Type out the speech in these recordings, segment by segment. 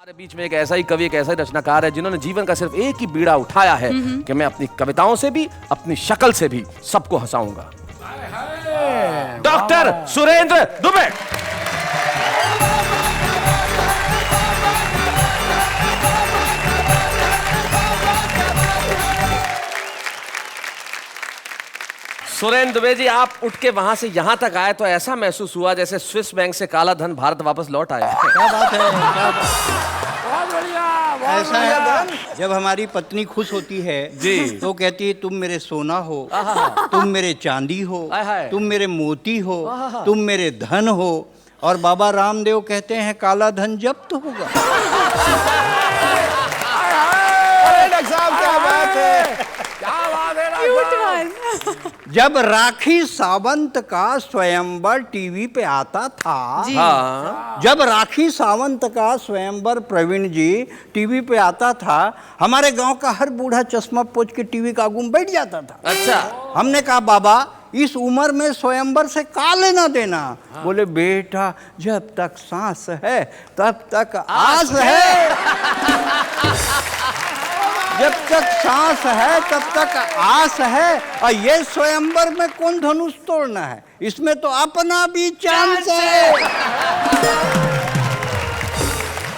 हमारे बीच में एक ऐसा ही कवि, एक ऐसा ही रचनाकार है जिन्होंने जीवन का सिर्फ एक ही बीड़ा उठाया है कि मैं अपनी कविताओं से भी, अपनी शक्ल से भी सबको हंसाऊंगा। डॉक्टर सुरेंद्र दुबे। सुरेंद्र दुबे जी, आप उठ के वहां से यहां तक आए तो ऐसा महसूस हुआ जैसे स्विस बैंक से काला धन भारत वापस लौट आया। क्या बात है, क्या बहुत बढ़िया, ऐसा है। जब हमारी पत्नी खुश होती है जी तो कहती है तुम मेरे सोना हो, तुम मेरे चांदी हो, तुम मेरे मोती हो, तुम मेरे धन हो। और बाबा रामदेव कहते हैं काला धन जब्त होगा। क्या बात है, क्या बात है। जब राखी सावंत का स्वयंवर टीवी पे आता था, जब राखी सावंत का स्वयंवर प्रवीण जी टीवी पे आता था, हमारे गांव का हर बूढ़ा चश्मा पोंछ के टीवी का आगू बैठ जाता था। अच्छा, हमने कहा बाबा इस उम्र में स्वयंवर से का लेना देना। बोले बेटा जब तक सांस है तब तक आस है, जब तक सांस है तब तक आस है। और ये स्वयंवर में कौन धनुष तोड़ना है, इसमें तो अपना भी चांस है।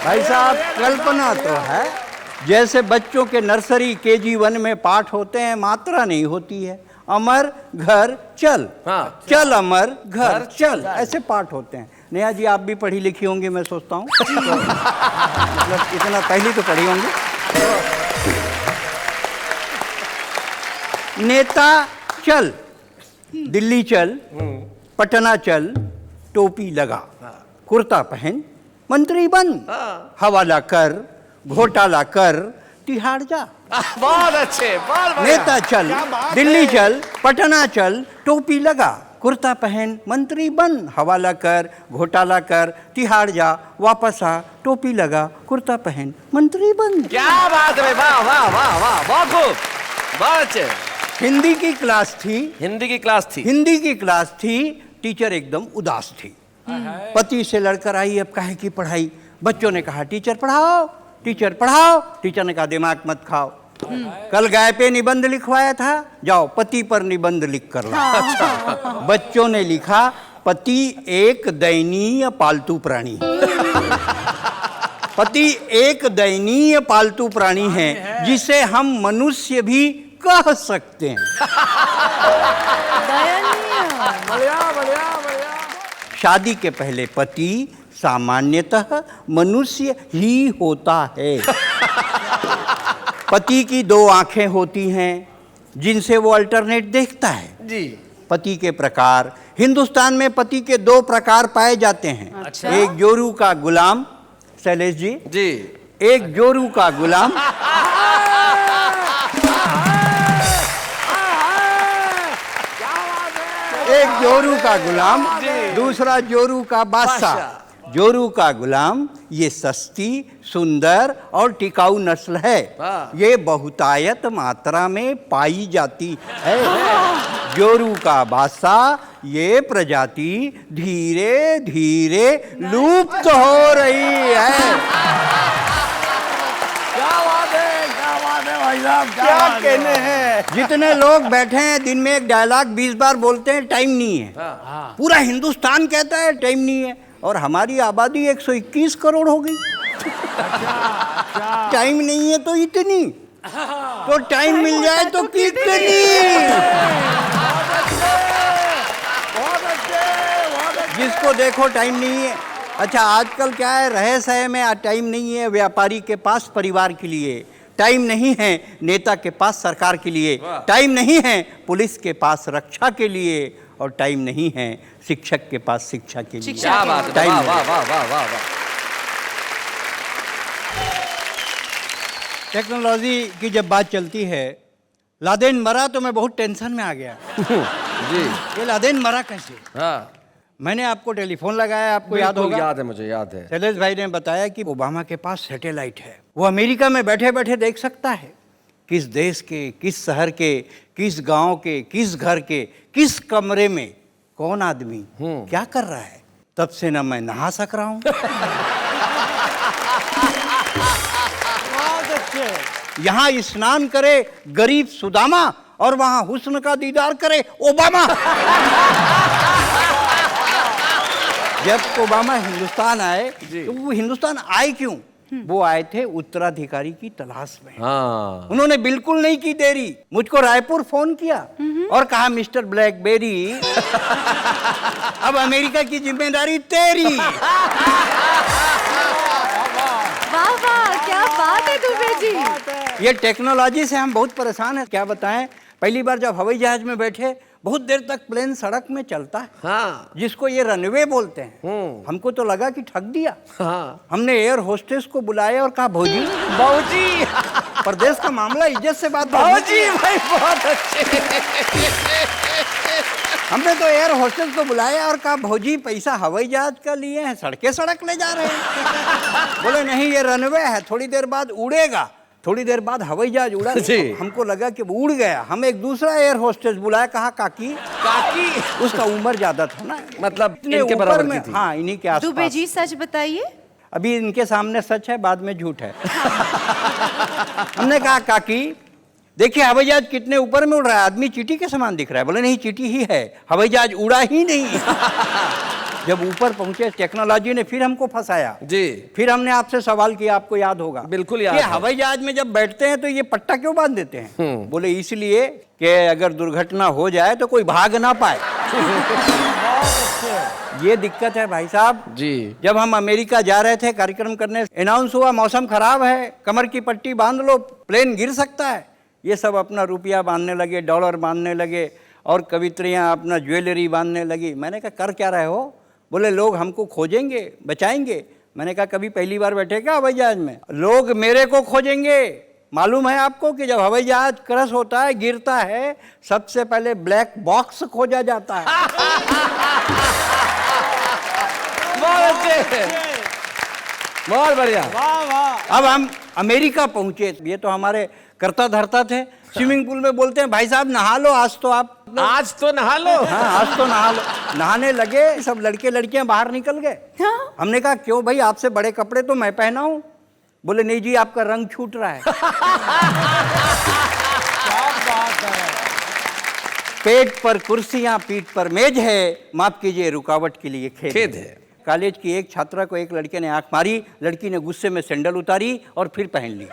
भाई साहब कल्पना तो है, जैसे बच्चों के नर्सरी KG1 में पाठ होते हैं, मात्रा नहीं होती है। अमर घर चल, चल अमर घर चल, ऐसे पाठ होते हैं। नेहा जी आप भी पढ़ी लिखी होंगी मैं सोचता हूँ, मतलब इतना पहली तो पढ़ी होंगी। नेता चल, दिल्ली चल, पटना चल, टोपी लगा, कुर्ता पहन, मंत्री बन, हवाला कर, घोटाला कर, तिहाड़ जा। बहुत अच्छे, बहुत बढ़िया। नेता चल, दिल्ली चल, पटना चल, टोपी लगा, कुर्ता पहन, मंत्री बन, हवाला कर, घोटाला कर, तिहाड़ जा, वापस आ, टोपी लगा, कुर्ता पहन, मंत्री बन। क्या बात है, वाह वाह वाह वाह, बहुत खूब, बहुत अच्छे। हिंदी की क्लास थी, हिंदी की क्लास थी, हिंदी की क्लास थी। टीचर एकदम उदास थी, पति से लड़कर आई, अब काहे की पढ़ाई। बच्चों ने कहा टीचर पढ़ाओ, टीचर पढ़ाओ। टीचर ने कहा दिमाग मत खाओ, कल गाय पे निबंध लिखवाया था, जाओ पति पर निबंध लिख कर लाओ। अच्छा। बच्चों ने लिखा पति एक दयनीय पालतू प्राणी। पति एक दयनीय पालतू प्राणी है जिसे हम मनुष्य भी कह सकते हैं। बढ़िया बढ़िया बढ़िया। शादी के पहले पति सामान्यतः मनुष्य ही होता है। पति की 2 आंखें होती हैं जिनसे वो अल्टरनेट देखता है जी। पति के प्रकार, हिंदुस्तान में पति के 2 प्रकार पाए जाते हैं। अच्छा? एक जोरू का गुलाम, शैलेश जी जी, एक जोरू का गुलाम, एक जोरू का गुलाम, दूसरा जोरू का बादशाह। जोरू का गुलाम ये सस्ती, सुंदर और टिकाऊ नस्ल है। ये बहुतायत मात्रा में पाई जाती है। जोरू का बादशाह ये प्रजाति धीरे धीरे लुप्त हो रही है। क्या कहने हैं। जितने लोग बैठे हैं दिन में एक डायलॉग 20 बार बोलते हैं, टाइम नहीं है। पूरा हिंदुस्तान कहता है टाइम नहीं है, और हमारी आबादी 121 करोड़ हो गई। टाइम नहीं है तो इतनी, तो टाइम मिल जाए तो कितनी। जिसको देखो टाइम नहीं है। अच्छा आजकल क्या है, रहे सहे में टाइम नहीं है। व्यापारी के पास परिवार के लिए टाइम नहीं है, नेता के पास सरकार के लिए टाइम नहीं है, पुलिस के पास रक्षा के लिए, और टाइम नहीं है शिक्षक के पास शिक्षा के लिए। क्या बात है, वाह वाह वाह वाह वाह। टेक्नोलॉजी की जब बात चलती है, लादेन मरा तो मैं बहुत टेंशन में आ गया। जी, ये लादेन मरा कैसे? हाँ, मैंने आपको टेलीफोन लगाया, आपको याद होगा? याद है, मुझे याद है। शैलेश भाई ने बताया कि ओबामा के पास सैटेलाइट है, वो अमेरिका में बैठे बैठे देख सकता है किस देश के, किस शहर के, किस गांव के, किस घर के, किस कमरे में कौन आदमी क्या कर रहा है। तब से ना मैं नहा सक रहा हूं बहुत अच्छे। यहाँ स्नान करे गरीब सुदामा और वहां हुस्न का दीदार करे ओबामा। जब ओबामा हिंदुस्तान आए तो वो हिंदुस्तान आए क्यों? वो आए थे उत्तराधिकारी की तलाश में। हाँ। उन्होंने बिल्कुल नहीं की देरी, मुझको रायपुर फोन किया और कहा मिस्टर ब्लैकबेरी अब अमेरिका की जिम्मेदारी तेरी। वाह वाह, क्या बात है दुबे जी। ये टेक्नोलॉजी से हम बहुत परेशान हैं, क्या बताएं। पहली बार जब हवाई जहाज में बैठे, बहुत देर तक प्लेन सड़क में चलता है, हाँ। जिसको ये रनवे बोलते हैं। हमको तो लगा कि ठग दिया। हाँ। हमने एयर होस्टेस को बुलाया और कहा भौजी बाबूजी, प्रदेश का मामला, इज्जत से बात बाबूजी भाई बहुत अच्छे। हमने तो एयर होस्टेस को बुलाया और कहा भौजी पैसा हवाई जहाज का लिए हैं, सड़के सड़क ले जा रहे हैं। बोले नहीं, ये रनवे है, थोड़ी देर बाद उड़ेगा। थोड़ी देर बाद हवाई जहाज उड़ा। जी। हमको लगा कि वो उड़ गया। हम एक दूसरा एयर होस्टेस बुलाया, कहा काकी काकी, उसका उम्र ज्यादा था ना, मतलब इतने इनके ऊपर बराबर में। की थी। हाँ, इन्हीं के दुबे आसपास। जी सच बताइए। अभी इनके सामने सच है, बाद में झूठ है। हमने कहा काकी देखिए हवाई जहाज कितने ऊपर में उड़ रहा है, आदमी चींटी के समान दिख रहा है। बोले नहीं, चींटी ही है, हवाई जहाज उड़ा ही नहीं। जब ऊपर पहुंचे टेक्नोलॉजी ने फिर हमको फंसाया। जी। फिर हमने आपसे सवाल किया, आपको याद होगा। बिल्कुल याद कि है। हवाई जहाज में जब बैठते हैं तो ये पट्टा क्यों बांध देते हैं? बोले इसलिए कि अगर दुर्घटना हो जाए तो कोई भाग ना पाए। ये दिक्कत है भाई साहब जी। जब हम अमेरिका जा रहे थे कार्यक्रम करने, अनाउंस हुआ मौसम खराब है, कमर की पट्टी बांध लो, प्लेन गिर सकता है। ये सब अपना रुपया बांधने लगे, डॉलर बांधने लगे और कवित्रियां अपना ज्वेलरी बांधने लगी। मैंने कहा कर क्या रहे हो? बोले लोग हमको खोजेंगे, बचाएंगे। मैंने कहा कभी पहली बार बैठे क्या हवाई जहाज में? लोग मेरे को खोजेंगे। मालूम है आपको कि जब हवाई जहाज क्रश होता है, गिरता है, सबसे पहले ब्लैक बॉक्स खोजा जाता है। बहुत अच्छे, बहुत बढ़िया। वाह वाह। अब हम अमेरिका पहुंचे, ये तो हमारे करता धरता थे। स्विमिंग पूल में बोलते हैं भाई साहब नहा लो, आज तो आप आज तो नहा लो। हाँ आज तो नहा लो। नहाने लगे, सब लड़के लड़कियां बाहर निकल गए। हाँ? हमने कहा क्यों भाई, आपसे बड़े कपड़े तो मैं पहना हूं। बोले नहीं जी, आपका रंग छूट रहा है। क्या बात है। पेट पर कुर्सियां, पीठ पर मेज है, माफ कीजिए रुकावट के लिए खेद है। कॉलेज की एक छात्रा को एक लड़के ने आंख मारी, लड़की ने गुस्से में सैंडल उतारी और फिर पहन ली।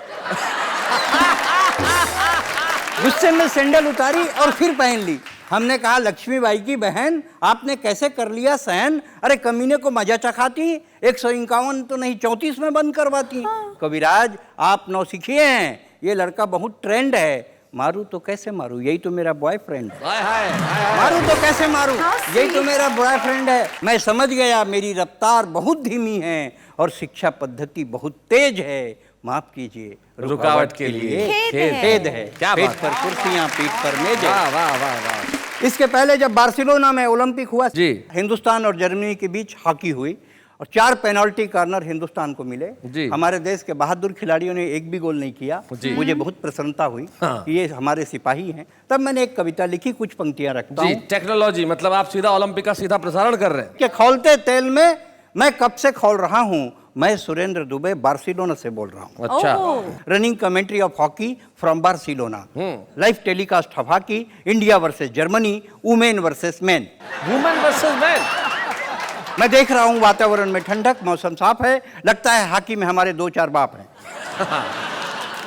गुस्से में सैंडल उतारी और फिर पहन ली। हमने कहा लक्ष्मीबाई की बहन, आपने कैसे कर लिया सहन? अरे कमीने को मजा चखाती, 151 तो नहीं 34 में बंद करवाती। कविराज आप नौसिखिए हैं, ये लड़का बहुत ट्रेंड है। मारू तो कैसे मारू, यही तो मेरा बॉयफ्रेंड है। हाय हाय हाय। मारू तो कैसे मारू, हाँ, यही तो मेरा बॉयफ्रेंड है। मैं समझ गया मेरी रफ्तार बहुत धीमी है और शिक्षा पद्धति बहुत तेज है, माफ कीजिए रुकावट के लिए खेद है। क्या पेट बात पर कुर्सियां, पीठ पर मेज है। वाह वाह वाह वाह। इसके पहले जब बार्सिलोना में ओलंपिक हुआ जी। हिंदुस्तान और जर्मनी के बीच हॉकी हुई और 4 पेनल्टी कॉर्नर हिंदुस्तान को मिले। जी। हमारे देश के बहादुर खिलाड़ियों ने एक भी गोल नहीं किया। जी। मुझे बहुत प्रसन्नता हुई हाँ। कि ये हमारे सिपाही हैं। तब मैंने एक कविता लिखी, कुछ पंक्तियां रखता जी। हूँ। टेक्नोलॉजी मतलब आप सीधा ओलंपिक का सीधा प्रसारण कर रहे हैं। कि खौलते तेल में मैं कब से खौल रहा हूँ, मैं सुरेंद्र दुबे बार्सिलोना से बोल रहा हूँ। अच्छा। Oh. Running commentary of hockey from Barcelona, live telecast of hockey, India versus Germany, women versus man. Women versus man. मैं देख रहा हूँ वातावरण में ठंडक, मौसम साफ है, लगता है हॉकी में हमारे 2-4 बाप हैं।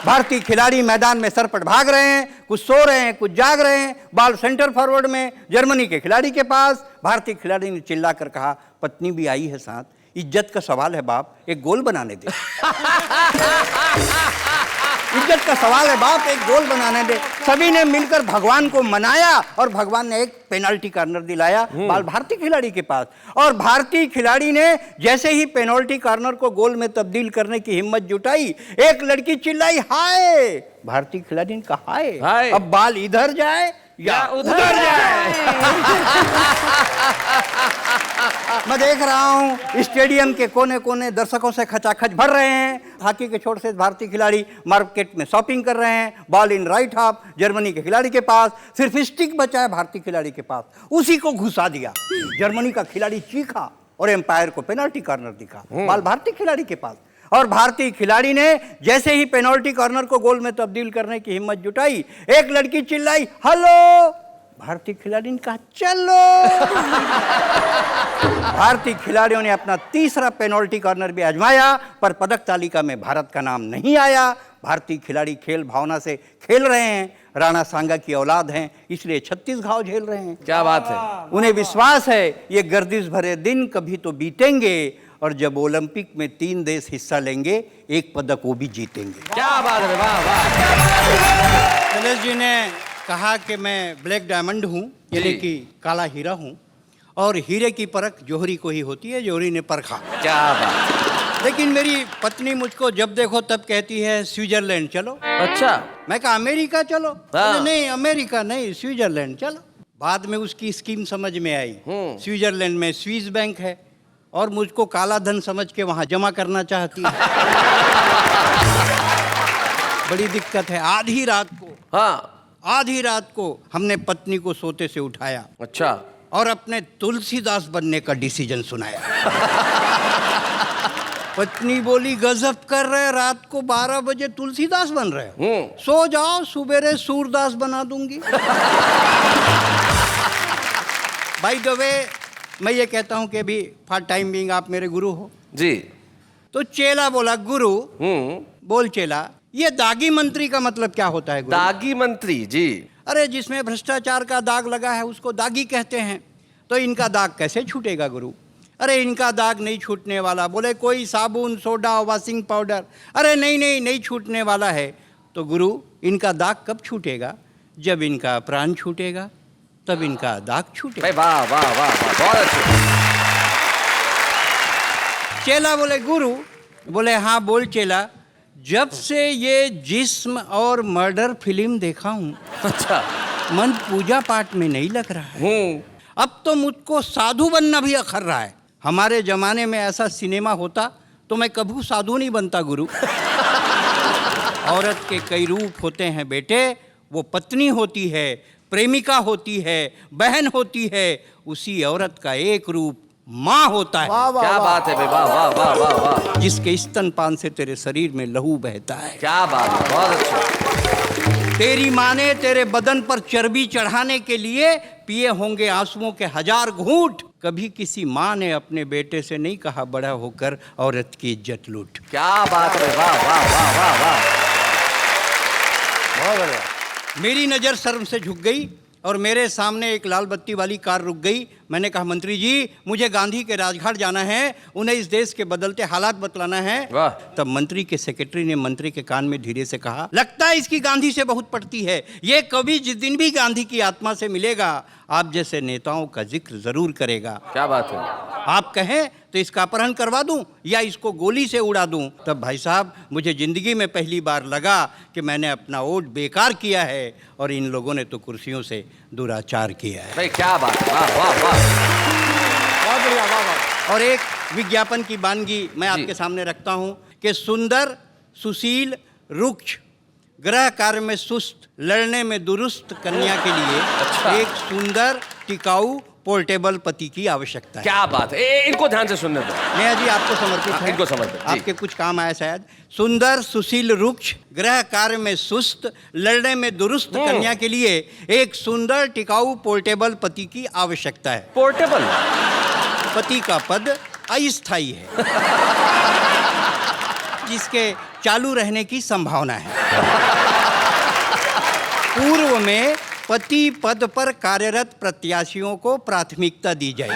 भारतीय खिलाड़ी मैदान में सरपट भाग रहे हैं, कुछ सो रहे हैं, कुछ जाग रहे हैं। बॉल सेंटर फॉरवर्ड में जर्मनी के खिलाड़ी के पास। भारतीय खिलाड़ी ने चिल्लाकर कहा, पत्नी भी आई है साथ, इज्जत का सवाल है बाप, एक गोल बनाने दे। इज्जत का सवाल है बाप, एक गोल बनाने दे। सभी ने मिलकर भगवान को मनाया और भगवान ने एक पेनल्टी कॉर्नर दिलाया बाल भारतीय खिलाड़ी के पास। और भारतीय खिलाड़ी ने जैसे ही पेनल्टी कॉर्नर को गोल में तब्दील करने की हिम्मत जुटाई, एक लड़की चिल्लाई हाय। भारतीय खिलाड़ी ने कहा हाय। हाय, अब बाल इधर जाए या उधर जाए। मैं देख रहा हूँ स्टेडियम के कोने कोने दर्शकों से खचाखच भर रहे हैं। हॉकी के छोर से भारतीय खिलाड़ी मार्केट में शॉपिंग कर रहे हैं। Ball in right half Germany के खिलाड़ी के पास, सिर्फ स्टिक बचा है भारतीय खिलाड़ी के पास, उसी को घुसा दिया। जर्मनी का खिलाड़ी चीखा और एम्पायर को पेनल्टी कॉर्नर दिखा, बॉल भारतीय खिलाड़ी के पास। और भारतीय खिलाड़ी ने जैसे ही पेनल्टी कॉर्नर को गोल में तब्दील करने की हिम्मत जुटाई, एक लड़की चिल्लाई, हेलो। भारतीय खिलाड़ी ने कहा, चलो। भारतीय खिलाड़ियों ने अपना तीसरा पेनल्टी कॉर्नर भी आजमाया, पर पदक तालिका में भारत का नाम नहीं आया। भारतीय खिलाड़ी खेल भावना से खेल रहे हैं, राणा सांगा की औलाद हैं, इसलिए 36 घाव झेल रहे हैं। क्या बात है। उन्हें विश्वास है ये गर्दिश भरे दिन कभी तो बीतेंगे, और जब ओलंपिक में 3 देश हिस्सा लेंगे, एक पदक वो भी जीतेंगे। क्या बात है, वाह वाह। शैलेश जी ने कहा कि मैं ब्लैक डायमंड हूँ, यानी कि काला हीरा हूँ, और हीरे की परख जौहरी को ही होती है, जौहरी ने परखा। क्या बात। लेकिन मेरी पत्नी मुझको जब देखो तब कहती है स्विट्जरलैंड चलो। अच्छा। मैं कहा अमेरिका चलो। हाँ। नहीं अमेरिका नहीं, स्विट्जरलैंड चलो। बाद में उसकी स्कीम समझ में आई। स्विट्जरलैंड में स्विस बैंक है, और मुझको काला धन समझ के वहां जमा करना चाहती है। बड़ी दिक्कत है। आधी रात को हमने पत्नी को सोते से उठाया। अच्छा। और अपने तुलसीदास बनने का डिसीजन सुनाया। पत्नी बोली, गजब कर रहे, रात को 12 बजे तुलसीदास बन रहे, सो जाओ, सुबेरे सूरदास बना दूंगी। बाय द वे, मैं ये कहता हूं कि अभी फॉर टाइम बीइंग आप मेरे गुरु हो जी। तो चेला बोला, गुरु। बोल चेला, ये दागी मंत्री का मतलब क्या होता है गुरु? दागी मंत्री जी। अरे जिसमें भ्रष्टाचार का दाग लगा है उसको दागी कहते हैं, तो इनका दाग कैसे छूटेगा गुरु? अरे इनका दाग नहीं छूटने वाला। बोले कोई साबुन, सोडा, वॉशिंग पाउडर। अरे नहीं छूटने वाला है। तो गुरु इनका दाग कब छूटेगा? जब इनका प्राण छूटेगा, तब इनका दाग छूटेगा। वाह वाह वाह वाह, बहुत अच्छे। चेला बोले, गुरु। बोले हाँ बोल चेला। जब से ये जिस्म और मर्डर फिल्म देखा हूँ, अच्छा, मन पूजा पाठ में नहीं लग रहा है। अब तो मुझको साधु बनना भी अखर रहा है। हमारे जमाने में ऐसा सिनेमा होता तो मैं कभी साधु नहीं बनता गुरु। औरत के कई रूप होते हैं बेटे। वो पत्नी होती है, प्रेमिका होती है, बहन होती है। उसी औरत का एक रूप माँ होता है। क्या बात है, वाह वाह वाह वाह वाह। जिसके स्तनपान से तेरे शरीर में लहू बहता है। क्या बात है, बहुत अच्छा। तेरी माँ ने तेरे बदन पर चर्बी चढ़ाने के लिए पिए होंगे आंसुओं के 1000 घूंट। कभी किसी माँ ने अपने बेटे से नहीं कहा बड़ा होकर औरत की इज्जत लूट। क्या बात है, वाह वाह वाह वाह वाह, बहुत बढ़िया। मेरी नज़र शर्म से झुक गई और मेरे सामने एक लाल बत्ती वाली कार रुक गई। मैंने कहा मंत्री जी, मुझे गांधी के राजघाट जाना है, उन्हें इस देश के बदलते हालात बतलाना है। वाह। तब मंत्री के सेक्रेटरी ने मंत्री के कान में धीरे से कहा, लगता है इसकी गांधी से बहुत पड़ती है। ये कभी जिस दिन भी गांधी की आत्मा से मिलेगा, आप जैसे नेताओं का जिक्र जरूर करेगा। क्या बात है। आप कहें तो इसका अपहरण करवा दूं या इसको गोली से उड़ा दूं। तब भाई साहब, मुझे जिंदगी में पहली बार लगा कि मैंने अपना वोट बेकार किया है और इन लोगों ने तो कुर्सियों से दुराचार किया है। भाई क्या बात है, वाह वाह वाह, बहुत बढ़िया, वाह वाह। और एक विज्ञापन की बानगी मैं जी। आपके सामने रखता हूं कि सुंदर, सुशील, रुक्ष, गृह कार्य में सुस्त, लड़ने में दुरुस्त कन्या के लिए अच्छा। एक सुंदर, टिकाऊ, पोर्टेबल पति की आवश्यकता है। क्या बात है। इनको ध्यान से सुनने दो। नेहा जी आपको समर्पित है। इनको समर्पित, जी। आपके कुछ काम आया शायद। सुंदर, सुशील, रुक्ष, गृह कार्य में सुस्त, लड़ने में दुरुस्त कन्या के लिए एक सुंदर, टिकाऊ, पोर्टेबल पति की आवश्यकता है। पोर्टेबल। पति का पद अस्थायी है, जिसके चालू रहने की संभावना है। पूर्व में पति पद पर कार्यरत प्रत्याशियों को प्राथमिकता दी जाएगी।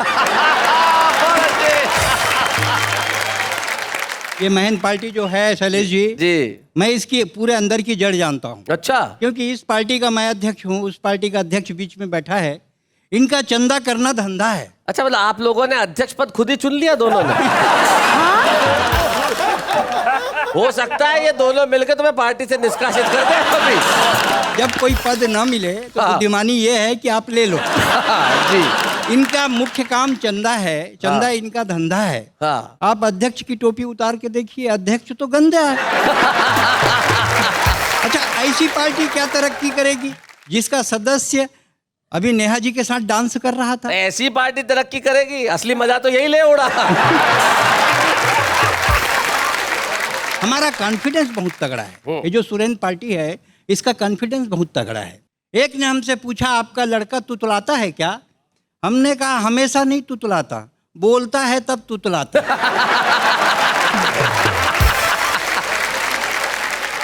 ये महन पार्टी जो है शैलेश जी, मैं इसकी पूरे अंदर की जड़ जानता हूँ। अच्छा। क्योंकि इस पार्टी का मैं अध्यक्ष हूँ, उस पार्टी का अध्यक्ष बीच में बैठा है। इनका चंदा करना धंधा है। अच्छा, मतलब आप लोगों ने अध्यक्ष पद खुद ही चुन लिया दोनों ने? हो सकता है ये दोनों मिलकर तुम्हें पार्टी से निष्कासित कर दे कभी। जब कोई पद न मिले तो बुद्धिमानी ये है कि आप ले लो। जी। इनका मुख्य काम चंदा है, चंदा इनका धंधा है। आप अध्यक्ष की टोपी उतार के देखिए, अध्यक्ष तो गंदा है। अच्छा, ऐसी पार्टी क्या तरक्की करेगी जिसका सदस्य अभी नेहा जी के साथ डांस कर रहा था? ऐसी पार्टी तरक्की करेगी, असली मजा तो यही ले उड़ा। हमारा कॉन्फिडेंस बहुत तगड़ा है। ये जो सुरेंद्र पार्टी है, इसका कॉन्फिडेंस बहुत तगड़ा है। एक ने हमसे पूछा, आपका लड़का तुतलाता है क्या? हमने कहा हमेशा नहीं तुतलाता, बोलता है तब तुतलाता।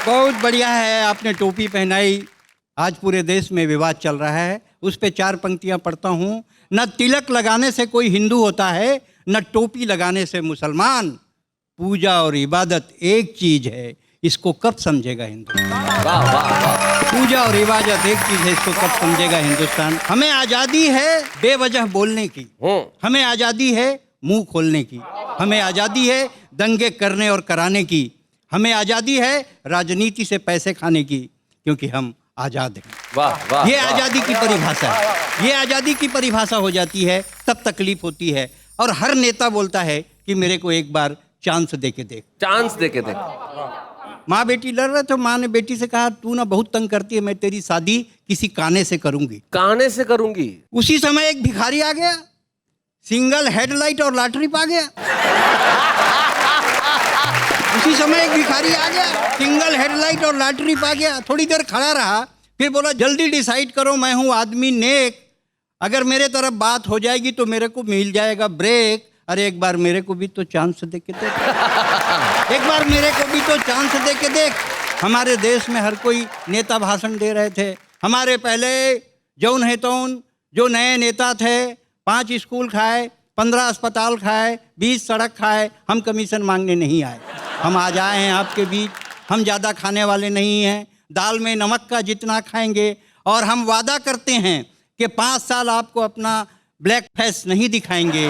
बहुत बढ़िया है, आपने टोपी पहनाई। आज पूरे देश में विवाद चल रहा है, उस पे 4 पंक्तियां पढ़ता हूँ। न तिलक लगाने से कोई हिंदू होता है, न टोपी लगाने से मुसलमान। पूजा और इबादत एक चीज है, इसको कब समझेगा हिंदुस्तान? वाह वाह वाह। पूजा और इबादत एक चीज है, इसको कब समझेगा हिंदुस्तान? हमें आजादी है बेवजह बोलने की, हमें आजादी है मुंह खोलने की, हमें आजादी है दंगे करने और कराने की, हमें आजादी है राजनीति से पैसे खाने की, क्योंकि हम आजाद हैं। वाह वाह। ये आजादी की परिभाषा है। ये आजादी की परिभाषा हो जाती है तब तकलीफ होती है। और हर नेता बोलता है कि मेरे को एक बार चांस दे के देख। चांस दे के देख। माँ बेटी लड़ रहे थे, माँ ने बेटी से कहा, तू ना बहुत तंग करती है, मैं तेरी शादी किसी काने से करूंगी। काने से करूंगी। उसी समय एक भिखारी आ गया, सिंगल हेडलाइट और लॉटरी पा गया। उसी समय एक भिखारी आ गया, सिंगल हेडलाइट और लॉटरी पा गया। थोड़ी देर खड़ा रहा, फिर बोला, जल्दी डिसाइड करो, मैं हूं आदमी नेक, अगर मेरे तरफ बात हो जाएगी तो मेरे को मिल जाएगा ब्रेक। अरे एक बार मेरे को भी तो चांस दे के देख, एक बार मेरे को भी तो चांस दे के देख। हमारे देश में हर कोई नेता भाषण दे रहे थे। हमारे पहले जौन है तौन जो नए नेता थे, 5 स्कूल खाए, 15 अस्पताल खाए, 20 सड़क खाए। हम कमीशन मांगने नहीं आए, हम आज आए हैं आपके बीच। हम ज़्यादा खाने वाले नहीं हैं, दाल में नमक का जितना खाएंगे। और हम वादा करते हैं कि 5 साल आपको अपना ब्लैक फेस नहीं दिखाएंगे।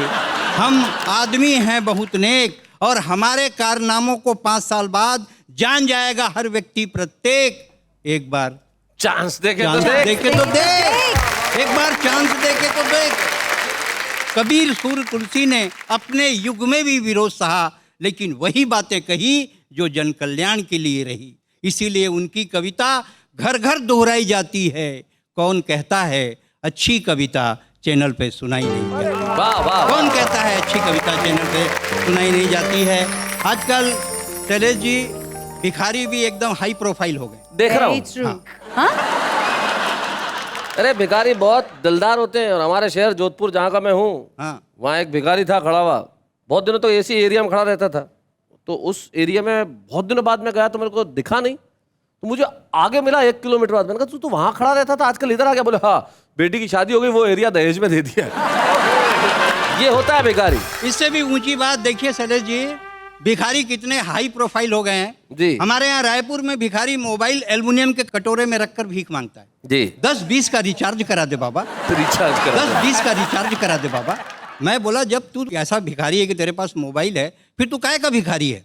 हम आदमी हैं बहुत नेक, और हमारे कारनामों को 5 साल बाद जान जाएगा हर व्यक्ति प्रत्येक। एक बार चांस दे के तो चांस देख। दे के तो देख, एक बार चांस दे के तो देख। कबीर सूर्य तुलसी ने अपने युग में भी विरोध सहा, लेकिन वही बातें कही जो जन कल्याण के लिए रही। इसीलिए उनकी कविता घर घर दोहराई जाती है। कौन कहता है अच्छी कविता चैनल पे सुनाई नहीं जाती? वाह वाह। कौन कहता है अच्छी कविता चैनल पे सुनाई नहीं जाती है? आजकल शैलेश जी, भिखारी भी एकदम हाई प्रोफाइल हो गए। देख रहा Very हूँ। true. हाँ? अरे भिखारी बहुत दिलदार होते हैं। और हमारे शहर जोधपुर जहाँ का मैं हूँ, हाँ, वहाँ एक भिखारी था खड़ा हुआ, बहुत दिनों तो ऐसी एरिया में खड़ा रहता था। तो उस एरिया में बहुत दिनों बाद में गया तो मेरे को दिखा नहीं, तो मुझे आगे मिला 1 किलोमीटर बाद। मैंने कहा तू तो वहाँ खड़ा रहता था, आजकल इधर आ गया। बोले हाँ, बेटी की शादी हो गई, वो एरिया दहेज में दे दिया। ये होता है भिखारी। इससे भी ऊंची बात देखिए शैलेश जी, भिखारी कितने हाई प्रोफाइल हो गए हैं जी। हमारे यहाँ रायपुर में भिखारी मोबाइल एल्युमिनियम के कटोरे में रखकर भीख मांगता है। जी। 10-20 का रिचार्ज करा दे बाबा, तो रिचार्ज करा। 10-20 का रिचार्ज करा दे बाबा। मैं बोला, जब तू ऐसा भिखारी है कि तेरे पास मोबाइल है, फिर तू काहे का भिखारी है?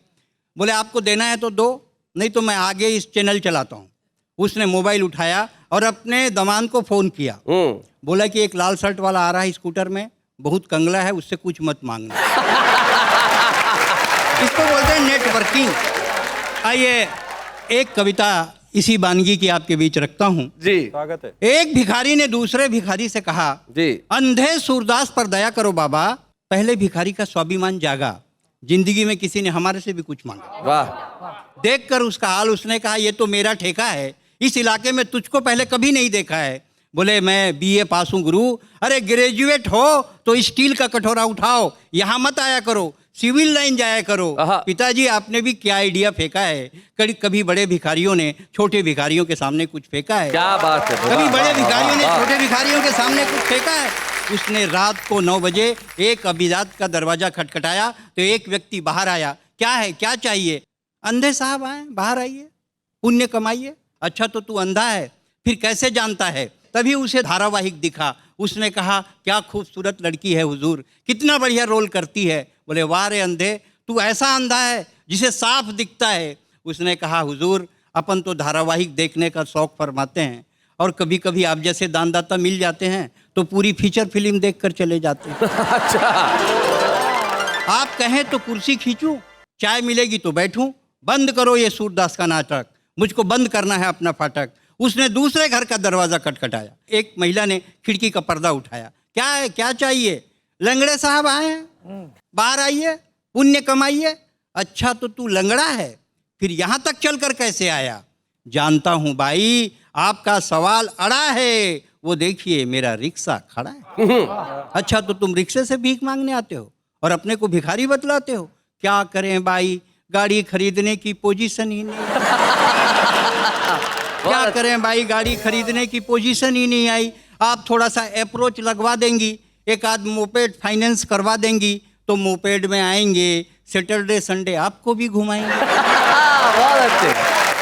बोले आपको देना है तो दो, नहीं तो मैं आगे इस चैनल चलाता हूँ। उसने मोबाइल उठाया और अपने दमान को फोन किया। बोला कि एक लाल शर्ट वाला आ रहा है स्कूटर में, बहुत कंगला है, उससे कुछ मत मांगना। इसको बोलते हैं नेटवर्किंग। आइए एक कविता इसी वानगी की आपके बीच रखता हूँ। जी। स्वागत है। एक भिखारी ने दूसरे भिखारी से कहा, जी। अंधे सूरदास पर दया करो बाबा। पहले भिखारी का स्वाभिमान जागा, जिंदगी में किसी ने हमारे से भी कुछ मांगा। वाह। देखकर उसका हाल, उसने कहा ये तो मेरा ठेका है, इस इलाके में तुझको पहले कभी नहीं देखा है। बोले मैं BA पास हूँ गुरु। अरे ग्रेजुएट हो तो स्टील का कटोरा उठाओ, यहाँ मत आया करो, सिविल लाइन जाया करो। पिताजी आपने भी क्या आइडिया फेंका है? कभी बड़े भिखारियों ने छोटे भिखारियों के सामने कुछ फेंका है? क्या बात है। कभी बड़े भिखारियों ने छोटे भिखारियों के सामने कुछ फेंका है? उसने रात को 9 बजे एक अभिजात का दरवाजा खटखटाया तो एक व्यक्ति बाहर आया। क्या है, क्या चाहिए? अंधे साहब आए, बाहर आइए, पुण्य कमाइए। अच्छा तो तू अंधा है, फिर कैसे जानता है? तभी उसे धारावाहिक दिखा। उसने कहा क्या खूबसूरत लड़की है हुजूर, कितना बढ़िया रोल करती है। बोले वाह रे अंधे, तू ऐसा अंधा है जिसे साफ दिखता है। उसने कहा हुजूर, अपन तो धारावाहिक देखने का शौक फरमाते हैं, और कभी कभी आप जैसे दानदाता मिल जाते हैं तो पूरी फीचर फिल्म देखकर चले जाते हैं। अच्छा। आप कहें तो कुर्सी खींचूं, चाय मिलेगी तो बैठूं, बंद करो ये सूरदास का नाटक, मुझको बंद करना है अपना फाटक। उसने दूसरे घर का दरवाजा खटखटाया। एक महिला ने खिड़की का पर्दा उठाया। क्या है, क्या चाहिए? लंगड़े साहब आए हैं, बाहर आइए, पुण्य कमाइए। अच्छा तो तू लंगड़ा है, फिर यहाँ तक चलकर कैसे आया? जानता हूँ भाई, आपका सवाल अड़ा है। वो देखिए मेरा रिक्शा खड़ा है। अच्छा, तो तुम रिक्शे से भीख मांगने आते हो और अपने को भिखारी बतलाते हो? क्या करें भाई, गाड़ी खरीदने की पोजीशन ही नहीं। क्या करें भाई, गाड़ी खरीदने की पोजीशन ही नहीं आई। आप थोड़ा सा अप्रोच लगवा देंगी, एक आध मोपेड फाइनेंस करवा देंगी, तो मोपेड में आएंगे, सैटरडे संडे आपको भी घुमाएंगे। बहुत अच्छे।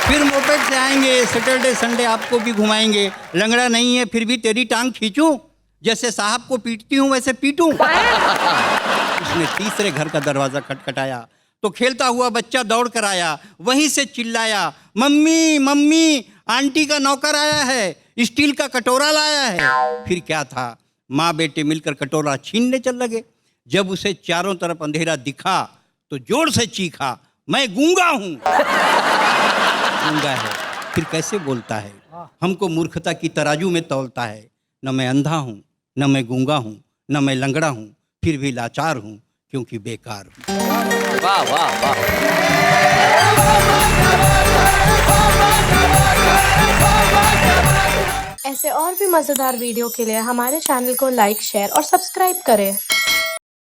फिर मोपेड से आएंगे, सैटरडे संडे आपको भी घुमाएंगे। लंगड़ा नहीं है फिर भी तेरी टांग खींचूं, जैसे साहब को पीटती हूँ वैसे पीटूं। उसने तीसरे घर का दरवाजा खटखटाया तो खेलता हुआ बच्चा दौड़ कर आया, वहीं से चिल्लाया, मम्मी मम्मी, आंटी का नौकर आया है, स्टील का कटोरा लाया है। फिर क्या था, माँ बेटे मिलकर कटोरा छीनने चल लगे। जब उसे चारों तरफ अंधेरा दिखा तो जोर से चीखा, मैं गूंगा हूं। गूंगा है फिर कैसे बोलता है? हमको मूर्खता की तराजू में तौलता है। न मैं अंधा हूं, न मैं गूंगा हूं, न मैं लंगड़ा हूं, फिर भी लाचार हूं क्योंकि बेकार हूं। वाह वाह वाह। ऐसे और भी मज़ेदार वीडियो के लिए हमारे चैनल को लाइक, शेयर और सब्सक्राइब करें।